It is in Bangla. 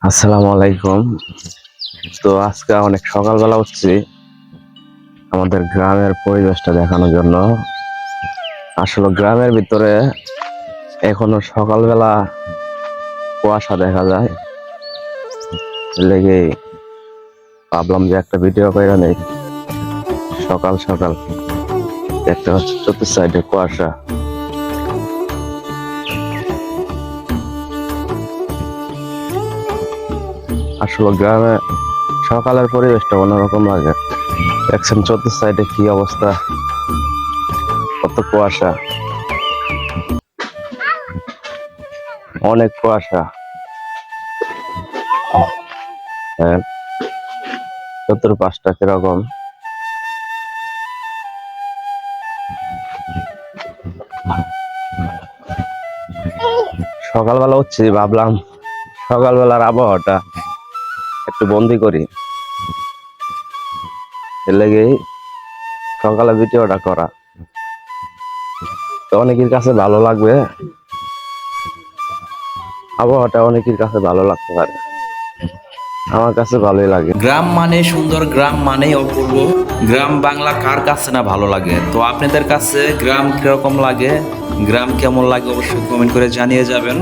আসসালামু আলাইকুম। তো আজকে অনেক সকালবেলা উঠছি আমাদের গ্রামের পরিবেশটা দেখানোর জন্য। আসলে গ্রামের ভিতরে এখনো সকালবেলা কুয়াশা দেখা যায়, লেগে ভাবলাম যে একটা ভিডিও করে নেই। সকাল সকাল দেখতে হচ্ছে চতুর্থ সাইডে কুয়াশা। আসলে গ্রামে সকালের পরিবেশটা অন্যরকম লাগে। দেখছেন চতুর্থ সাইডে কি অবস্থা, কত কুয়াশা, অনেক কুয়াশা। হ্যাঁ, চতুর্পাশটা কিরকম। সকালবেলা উঠছি, ভাবলাম সকালবেলার আবহাওয়াটা একটু বন্দি করি, এর লেগেই সকালে ভিডিওটা করা। তো অনেকের কাছে ভালো লাগবে, আবহাওয়াটা অনেকের কাছে ভালো লাগতে পারে, আমার কাছে ভালোই লাগে। গ্রাম মানে সুন্দর, গ্রাম মানেই অপূর্ব। গ্রাম বাংলা কার কাছে না ভালো লাগে? তো আপনাদের কাছে গ্রাম কিরকম লাগে, গ্রাম কেমন লাগে অবশ্যই কমেন্ট করে জানিয়ে যাবেন।